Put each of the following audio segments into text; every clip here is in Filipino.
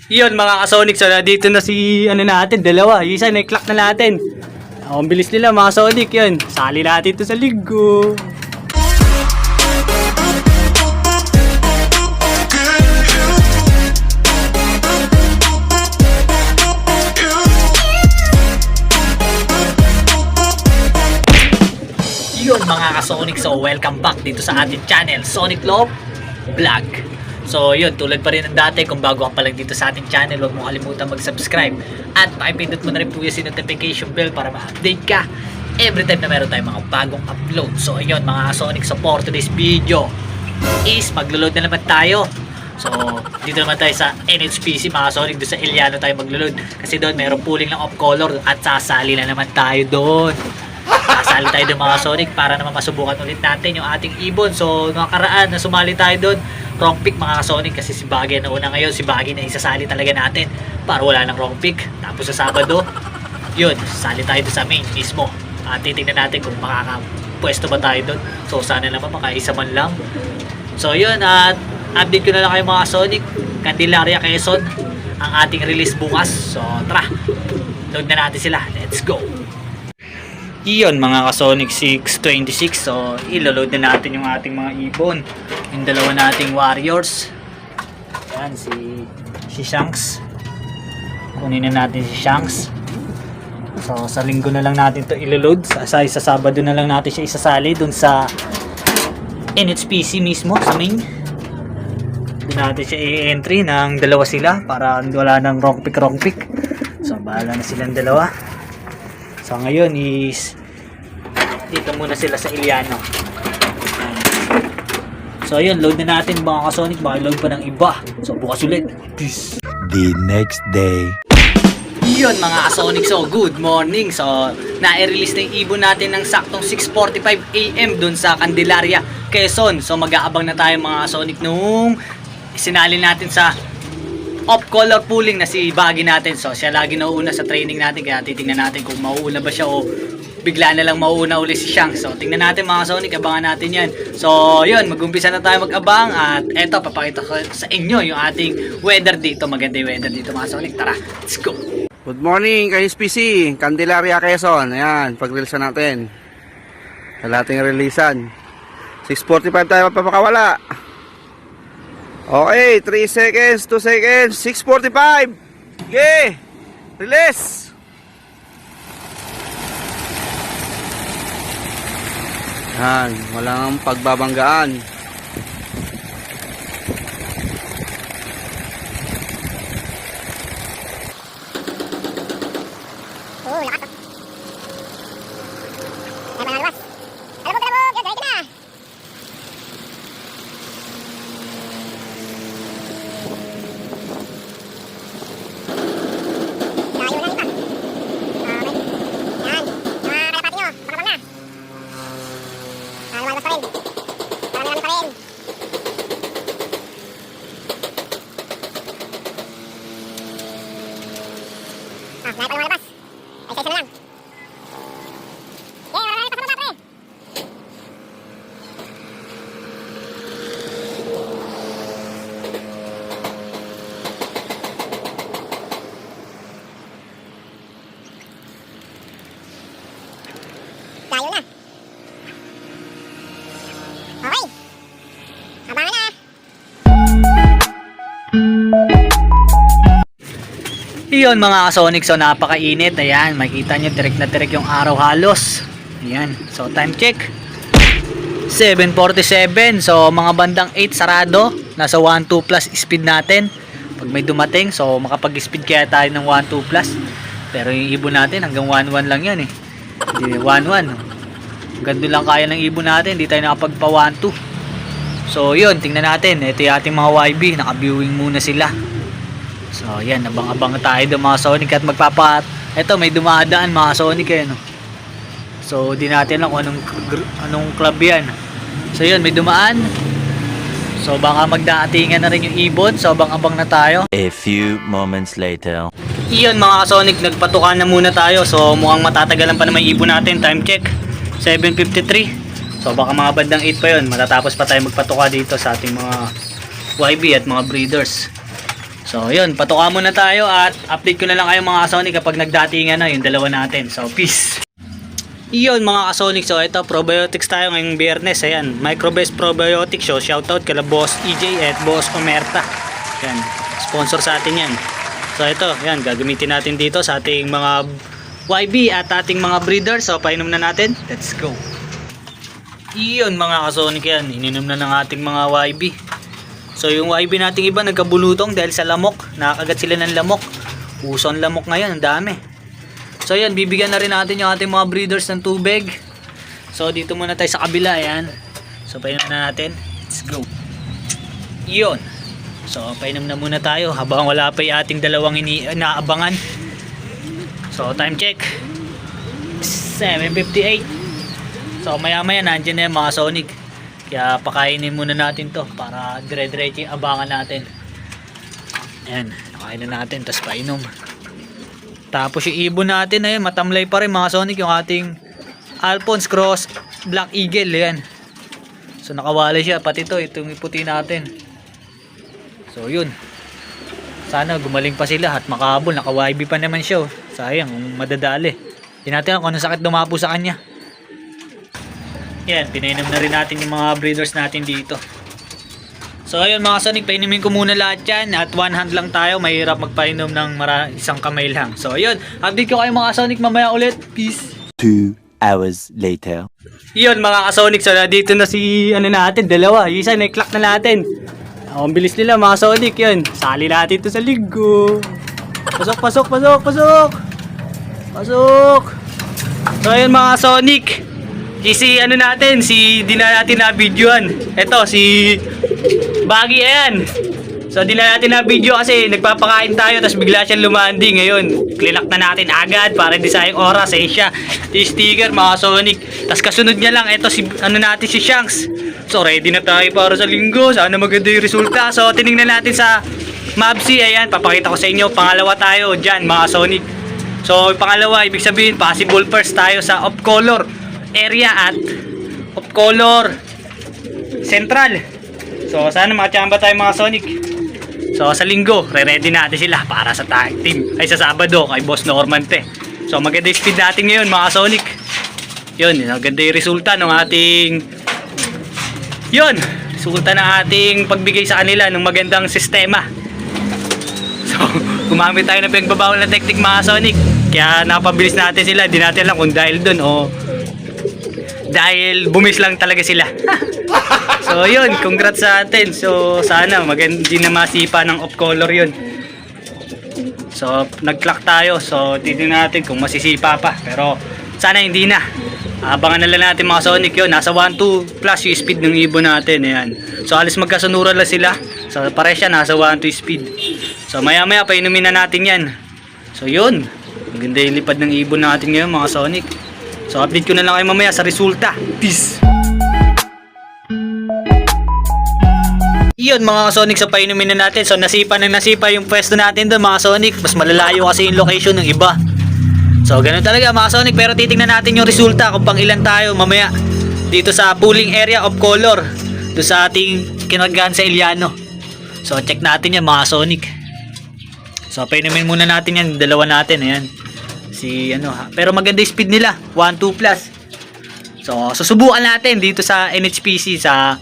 Yun mga ka-Sonic, so dito na si ano natin, dalawa. Yung isa na-clock na natin. Ang bilis nila mga Sonic yun. Sali natin ito sa linggo. Yun mga ka-Sonic, so welcome back dito sa ating channel, Sonic Love Vlog. So yun, tulad pa rin ng dati, kung bago ka pa lang dito sa ating channel, huwag mo kalimutan mag-subscribe at pakipindot mo na rin po yung notification bell para ma-update ka every time na meron tayong mga bagong upload. So yun mga Sonic, so for today's video is maglo-load na naman tayo. So dito naman tayo sa NHPC mga Sonic, doon sa Iliano tayo maglo-load kasi doon mayroong pooling ng off color at sasali na naman tayo doon. Sasali tayo doon mga Sonic para naman masubukan ulit natin yung ating ibon. So nakaraan na sumali tayo doon, wrong pick mga Sonic kasi si Bagay na una ngayon. Si Bagay na isasali talaga natin para wala ng wrong pick. Tapos sa Sabado, yun, sasali tayo doon sa main mismo. At titignan natin kung makakapwesto ba tayo doon. So sana naman makaisa man lang. So yun, at update ko na lang kayo mga Sonic. Candelaria, Quezon ang ating release bukas. So tara, load na natin sila. Let's go. Iyon mga ka-Sonic 626, so iloload na natin yung ating mga ibon, yung dalawa nating warriors. Yan si Shanks, kunin na natin si Shanks. So sa linggo na lang natin to iloload, sa Sabado na lang natin siya isasali dun sa NHPC mismo sa main. Doon natin siya i-entry ng dalawa sila para wala ng wrong pick. So bahala na silang dalawa. So ngayon is dito muna sila sa Iliano. So ayun, load na natin mga ka-Sonic, load pa ng iba. So bukas ulit. Peace. The next day. Yun mga ka-Sonic, so good morning. So na-release na yung ibon natin ng saktong 6:45 AM dun sa Candelaria, Quezon. So mag-aabang na tayo mga ka-Sonic nung sinali natin sa off color pooling na si Baggy natin. So siya lagi nauuna sa training natin, kaya titingnan natin kung mauuna ba siya o bigla na lang mauuna ulit si Shanks. So tingnan natin mga Sonic, abangan natin yan. So yun, mag-umpisa na tayo mag-abang at eto, papakita ko sa inyo yung ating weather dito. Maganda yung weather dito mga Sonic. Tara, let's go. Good morning kay SPC, Candelaria, Quezon. Ayan, pag-release natin. Sa ating releasean. 6:45 tayo papakawala. Okay, 3 seconds, 2 seconds, 6:45. Okay, release. Yan, walang pagbabanggaan. Lakas. Ay, malalas. Kalabog, kalabog. Gagay ka na. Layo na iba. Okay. Yan. Mga kalapati nyo. Pakabang na. Lumalabas pa rin. Marami-rami pa rin. Lahat pa lumalabas. Ay, isa-isa na lang. Okay, marami pa sa baba, pre. Layo na. Okay. Abangan na. Iyon mga ka-Sonic, so napakainit. Ayan, makikita nyo direct na direct yung araw halos. Ayan, so time check 7:47. So mga bandang 8 sarado. Nasa 1-2 plus speed natin. Pag may dumating, so makapag-speed kaya tayo ng 1-2 plus. Pero yung ibon natin hanggang 1-1 lang yan eh. Hindi 1-1. Ganda lang kaya ng ibon natin, hindi tayo nakapagpa 1-2. So yun, tingnan natin. Ito yung ating mga YB, naka-viewing muna sila. So yan, abang-abang tayo doon mga Sonic at eto may dumadaan mga Sonic eh, no? So di natin lang kung anong club yan. So yun, may dumaan. So baka magdaatingan na rin yung ibon. So abang-abang na tayo. A few moments later. Iyon mga Sonic, nagpatukan na muna tayo. So mukhang matatagalan pa naman yung ibon natin. Time check 7:53. So baka mga bandang 8 pa yun. Matatapos pa tayo magpatuka dito sa ating mga YB at mga breeders. So yun, patuka muna tayo at update ko na lang kayo mga kasonic kapag nagdatingan na yung dalawa natin. So peace. Yun mga kasonic, so ito probiotics tayo ngayong biyernes. Ayan, Microbest Probiotics. So shoutout kala Boss EJ at Boss Omerta. Yan, sponsor sa atin yan. So ito, yan, gagamitin natin dito sa ating mga YB at ating mga breeders. So painom na natin, let's go. Yun mga kasonic, yan, ininom na ng ating mga YB. So yung YB nating iba nagkabulutong dahil sa lamok. Nakakagat sila ng lamok. Uson lamok ngayon, ang dami. So yan, bibigyan na rin natin yung ating mga breeders ng tubig. So dito muna tayo sa kabila, ayan. So painom na natin. Let's go. Yun. So painom na muna tayo habang wala pa yung ating dalawang inaabangan. So time check 7:58. So maya maya nandiyan na yung mga Sonic. Kaya pakainin muna natin to para dire-diretso yung abangan natin. Ayan, nakain na natin, tapos painom. Tapos yung ibon natin, ayun, matamlay pa rin mga Sonic, yung ating Alphonse Cross Black Eagle, yan. So nakawala siya, pati to, itong iputi natin. So yun. Sana gumaling pa sila at makahabol, naka-YB pa naman siya. Sayang, kung madadali. Hindi natin alam kung anong sakit dumapo sa kanya. Yan, pinainom na rin natin yung mga breeders natin dito. So ayun mga Sonic, painumin ko muna lahat yan. At one hand lang tayo, mahirap magpainom ng isang kamay lang. So ayun, update ko kayo mga Sonic mamaya ulit. Peace. 2 hours later. Yun mga Sonic, so dito na si natin, dalawa. Yung isa, na-clock na natin. Ang bilis nila mga Sonic, yun. Sali natin to sa linggo. Pasok, pasok, pasok, pasok. Pasok. So ayun mga Sonic. Si natin, di na natin na videoan. Ito, si Baggy, ayan. So di na natin na video kasi nagpapakain tayo tapos bigla siyang lumanding. Ngayon, click na natin agad para di sayang oras. Siya, yung sticker mga Sonic. Tapos kasunod niya lang, ito si natin si Shanks. So ready na tayo para sa linggo. Sana maganda yung resulta. So tinignan natin sa Mabsi, ayan, papakita ko sa inyo. Pangalawa tayo dyan mga Sonic. So pangalawa, ibig sabihin possible first tayo sa off color area at off color central. So sana makachamba tayo mga Sonic. So sa linggo, re-ready natin sila para sa tag team. Ay sa Sabado kay Boss Normante. So maganda yung speed natin ngayon mga Sonic. Yun, maganda yung resulta ng ating resulta ng ating pagbigay sa kanila ng magandang sistema. So gumamit tayo ng pinagbabawal na technique mga Sonic. Kaya napabilis natin sila. Di natin alam kung dahil dun o dahil bumis lang talaga sila. So yun, congrats sa atin. So sana maganda na masipa ng off color yun. So nag-clock tayo. So titignan natin kung masisipa pa. Pero sana hindi na. Abangan na lang natin mga Sonic yun. Nasa 1-2 plus yung speed ng ibon natin. Ayan. So alis magkasunuran lang sila. So pare siya nasa 1-2 speed. So maya maya painumin na natin yan. So yun, maganda yung lipad ng ibon natin ngayon mga Sonic. So update ko na lang kayo mamaya sa resulta. Peace. Yun mga Sonic, so painumin na natin. So nasipa yung pwesto natin doon mga Sonic. Mas malalayo kasi yung location ng iba. So ganun talaga mga Sonic. Pero titingnan natin yung resulta kung pang ilan tayo mamaya dito sa pooling area of color doon sa ating kinagahan sa Iliano. So check natin yan mga Sonic. So painumin muna natin yan, dalawa natin. Ayan. Pero maganda yung speed nila, 1-2 plus. So susubukan natin dito sa NHPC sa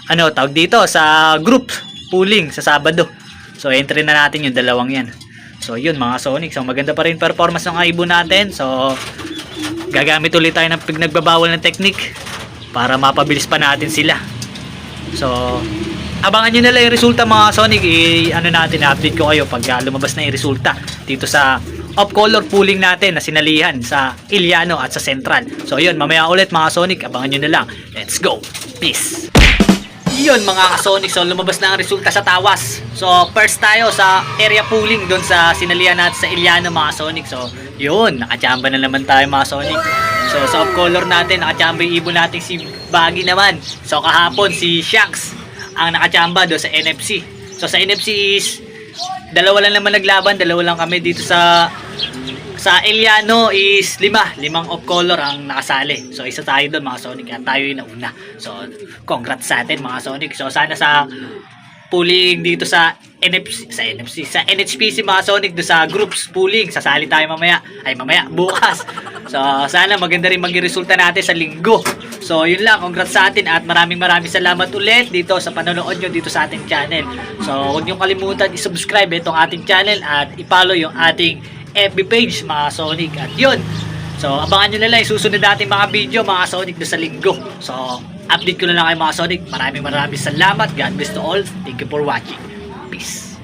tawag dito sa group pooling sa Sabado. So entry na natin yung dalawang yan. So yun mga Sonic, so maganda pa rin performance ng ibon natin. So gagamit ulit tayo ng pinagbabawal ng technique para mapabilis pa natin sila. So abangan nyo na lang yung resulta mga Sonic. Update ko kayo pag lumabas na yung resulta dito sa off color pooling natin na sinalihan sa Iliano at sa Central. So yun, mamaya ulit mga Sonic, abangan nyo na lang. Let's go, peace. Yun mga Sonic, so lumabas na ang resulta sa Tawas. So first tayo sa area pooling doon sa sinalihan natin sa Iliano mga Sonic. So yun, nakachamba na naman tayo mga Sonic. So sa off color natin, nakachamba yung ibon natin si Baggy naman. So kahapon si Shanks ang nakachamba doon sa NFC. So sa NFC is dalawa lang naman naglaban, dalawa lang kami dito sa Iliano is limang off color ang nakasali. So isa tayo doon mga Sonic, kaya tayo yung nauna. So congrats sa atin mga Sonic. So sana sa pooling dito sa sa NHPC mga Sonic, do sa groups pooling. Sasali tayo mamaya, bukas. So sana maganda rin maging resulta natin sa linggo. So yun lang, congrats sa atin at maraming salamat ulit dito sa panonood nyo dito sa ating channel. So huwag nyo kalimutan i-subscribe itong ating channel at i-follow yung ating FB page mga Sonic. At yun, so abangan nyo na lang yung susunod natin mga video mga Sonic do sa linggo. So update ko na lang kayo mga Sonic. Maraming salamat. God bless to all. Thank you for watching. Peace.